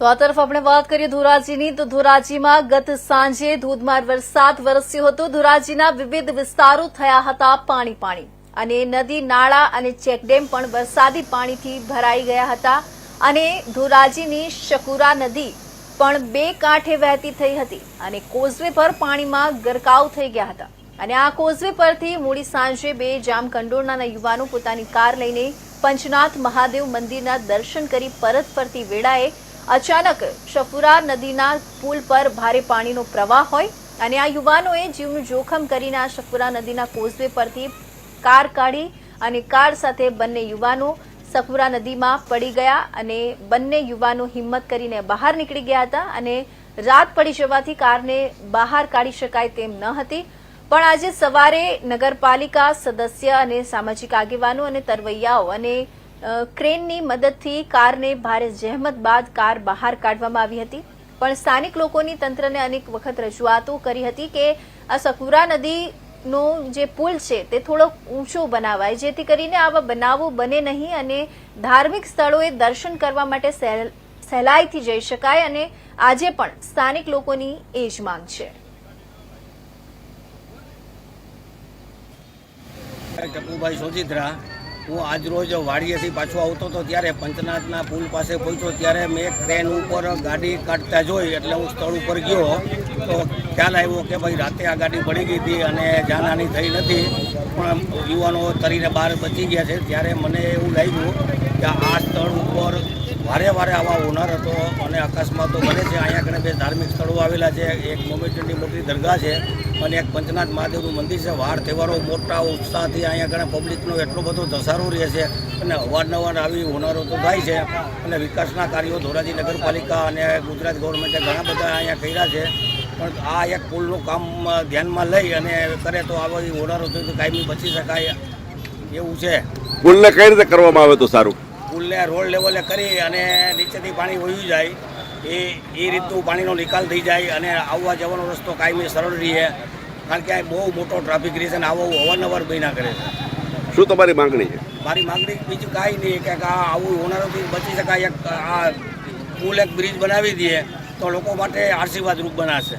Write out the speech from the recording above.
તો આ તરફ આપણે વાત કરીએ ધોરાજીની તો ધોરાજીમાં ગત સાંજે ધોધમાર વરસાદ વરસ્યો હતો। ધોરાજીના વિવિધ વિસ્તારો થયા હતા પાણી અને નદી નાળા અને ચેકડેમ પણ વરસાદી પાણીથી ભરાઈ ગયા હતા અને ધોરાજીની શકુરા નદી પણ બે કાંઠે વહેતી થઈ હતી અને કોઝવે પર પાણીમાં ગરકાવ થઈ ગયા હતા અને આ કોઝવે પરથી મોડી સાંજે બે જામકંડોરણા યુવાનો પોતાની કાર લઈને પંચનાથ મહાદેવ મંદિરના દર્શન કરી પરત ફરતી વેળાએ અચાનક શકુરા નદીના પુલ પર ભારે પાણીનો પ્રવાહ હોય અને આ યુવાનોએ જીવનું જોખમ કરીને આ શકુરા નદીના કોઝવે પરથી કાર કાઢી અને કાર સાથે બંને યુવાનો શકુરા નદીમાં પડી ગયા અને બંને યુવાનો હિંમત કરીને બહાર નીકળી ગયા હતા અને રાત પડી જવાથી કારને બહાર કાઢી શકાય તેમ ન હતી। પણ આજે સવારે નગરપાલિકા સદસ્ય અને સામાજિક આગેવાનો અને તરવૈયાઓ અને ક્રેનની મદદથી કારને ભારે જહેમત બાદ કાર બહાર કાઢવામાં આવી હતી। પણ સ્થાનિક લોકોની તંત્રને અનેક વખત રજૂઆતો કરી હતી કે આ શકુરા નદીનો જે પુલ છે તે થોડો ઊંચો બનાવાય જેથી કરીને આવા બનાવો બને નહીં અને ધાર્મિક સ્થળોએ દર્શન કરવા માટે સહેલાઈથી જઈ શકાય અને આજે પણ સ્થાનિક લોકોની એ જ માંગ છે। ટપુભાઈ સોજીત્રા, હું આજ રોજ વાડીએથી પાછો આવતો હતો ત્યારે પંચનાથના પુલ પાસે પહોંચ્યો ત્યારે મેં ક્રેન ઉપર ગાડી કાઢતા જોઈ એટલે હું સ્થળ ઉપર ગયો તો ખ્યાલ આવ્યો કે ભાઈ રાતે આ ગાડી પડી ગઈ હતી અને જાનહાની થઈ નથી પણ યુવાનો તરીને બહાર બચી ગયા છે। ત્યારે મને એવું લાગ્યું કે આ સ્થળ ઉપર વારે વારે આવા હોનાર હતો અને અકસ્માતો બને છે। અહીંયા કણે બે ધાર્મિક સ્થળો આવેલા છે, એક મોમેન્ટની મોટી દરગાહ છે અને એક પંચનાથ મહાદેવનું મંદિર છે। વાર તહેવારો મોટા ઉત્સાહથી અહીંયા કણે પબ્લિકનો એટલો બધો ધસારો રહે છે અને અવારનવાર આવી હોનારો તો થાય છે અને વિકાસના કાર્યો ધોરાજી નગરપાલિકા અને ગુજરાત ગવર્મેન્ટે ઘણા બધા અહીંયા કર્યા છે પણ આ એક પુલનું કામ ધ્યાનમાં લઈ અને કરે તો આવી હોનારો તો કાયમી બચી શકાય એવું છે। પુલને કઈ રીતે કરવામાં આવે તો સારું? પુલને રોડ લેવલે કરી અને નીચેથી પાણી વહ્યું જાય એ રીતનું પાણીનો નિકાલ થઈ જાય અને આવવા જવાનો રસ્તો કાયમી સરળ રહે કારણ કે આ બહુ મોટો ટ્રાફિક રહે છે અને આવો અવારનવાર બન્યા કરે છે। શું તમારી માંગણી છે? મારી માંગણી બીજું કાંઈ નહીં કે આ આવું હોનારોથી બચી શકાય। એક આ પુલ એક બ્રિજ બનાવી દઈએ તો લોકો માટે આશીર્વાદ રૂપ બનાવશે।